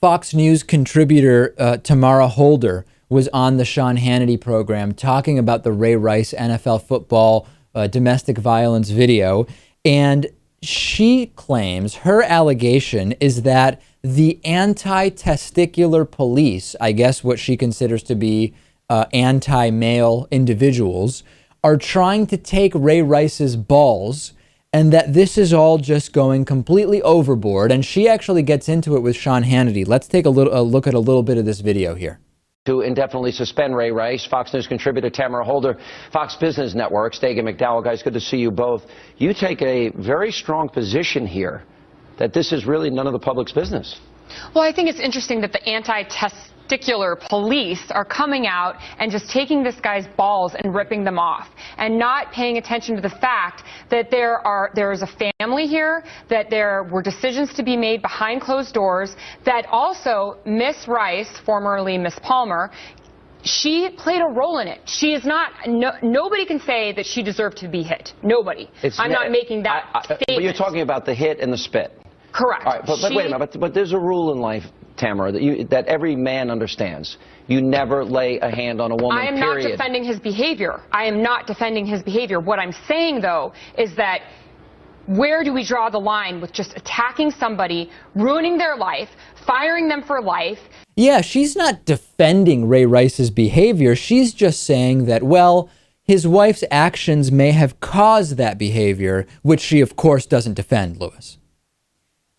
Fox News contributor Tamara Holder was on the Sean Hannity program talking about the Ray Rice NFL football domestic violence video. And she claims, her allegation is that the anti-testicular police, I guess what she considers to be anti-male individuals, are trying to take Ray Rice's balls, and that this is all just going completely overboard. And she actually gets into it with Sean Hannity. Let's take a look at a little bit of this video here. To indefinitely suspend Ray Rice, Fox News contributor Tamara Holder, Fox Business Network, Stegan McDowell. Guys, good to see you both. You take a very strong position here that this is really none of the public's business. Well, I think it's interesting that the anti-testicular police are coming out and just taking this guy's balls and ripping them off and not paying attention to the fact that there is a family here, that there were decisions to be made behind closed doors, that also Miss Rice, formerly Miss Palmer, she played a role in it. She is not, nobody can say that she deserved to be hit. Nobody. I'm not making that statement. But you're talking about the hit and the spit. Correct. All right, but wait a minute, but there's a rule in life, Tamara, that every man understands. You never lay a hand on a woman, I am period. not defending his behavior. I am not defending his behavior. What I'm saying, though, is that where do we draw the line with just attacking somebody, ruining their life, firing them for life? Yeah, she's not defending Ray Rice's behavior. She's just saying that, well, his wife's actions may have caused that behavior, which she, of course, doesn't defend, Lewis.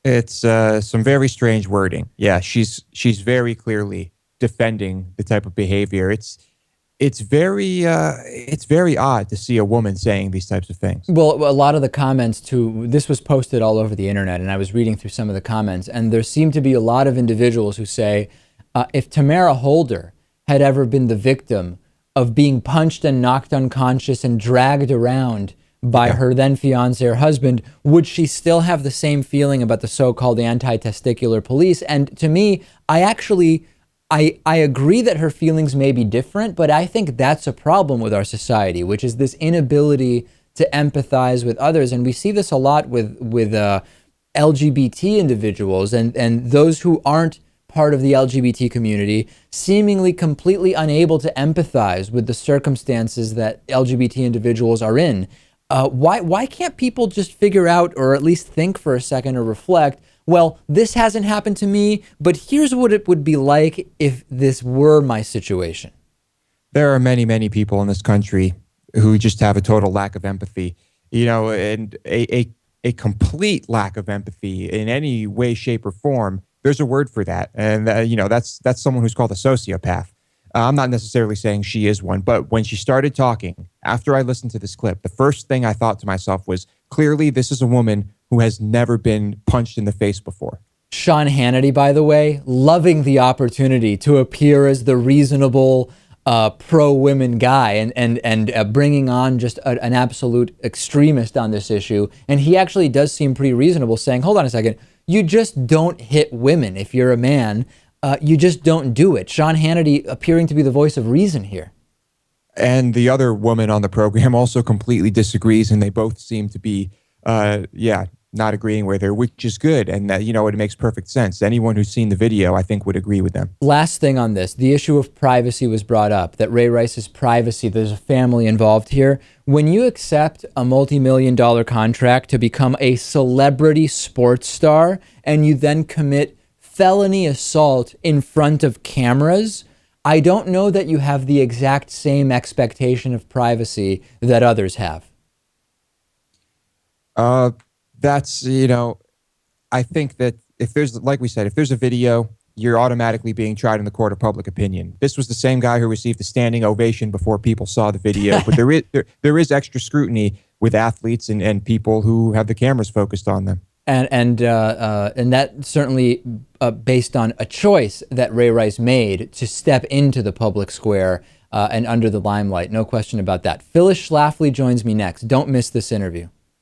It's some very strange wording. Yeah, she's very clearly defending the type of behavior. It's very odd to see a woman saying these types of things. Well, a lot of the comments too, this was posted all over the internet, and I was reading through some of the comments, and there seem to be a lot of individuals who say, if Tamara Holder had ever been the victim of being punched and knocked unconscious and dragged around by her then fiance or husband, would she still have the same feeling about the so-called anti-testicular police? And to me, I agree that her feelings may be different, but I think that's a problem with our society, which is this inability to empathize with others. And we see this a lot with LGBT individuals and those who aren't part of the LGBT community, seemingly completely unable to empathize with the circumstances that LGBT individuals are in. Why can't people just figure out, or at least think for a second or reflect, well, this hasn't happened to me, but here's what it would be like if this were my situation? There are many, many people in this country who just have a total lack of empathy, and a complete lack of empathy in any way, shape, or form. There's a word for that. And, that's someone who's called a sociopath. I'm not necessarily saying she is one, but when she started talking, after I listened to this clip, the first thing I thought to myself was, clearly this is a woman who has never been punched in the face before. Sean Hannity, by the way, loving the opportunity to appear as the reasonable pro-women guy and bringing on just an absolute extremist on this issue. And he actually does seem pretty reasonable, saying, hold on a second, you just don't hit women if you're a man. You just don't do it. Sean Hannity appearing to be the voice of reason here. And the other woman on the program also completely disagrees, and they both seem to be, not agreeing with her, which is good. And, it makes perfect sense. Anyone who's seen the video, I think, would agree with them. Last thing on this, the issue of privacy was brought up, that Ray Rice's privacy, there's a family involved here. When you accept a multi-million-dollar contract to become a celebrity sports star, and you then commit felony assault in front of cameras, I don't know that you have the exact same expectation of privacy that others have. That's, I think that if there's, like we said, if there's a video, you're automatically being tried in the court of public opinion. This was the same guy who received a standing ovation before people saw the video, but there is extra scrutiny with athletes and people who have the cameras focused on them. And that certainly based on a choice that Ray Rice made to step into the public square and under the limelight. No question about that. Phyllis Schlafly joins me next. Don't miss this interview.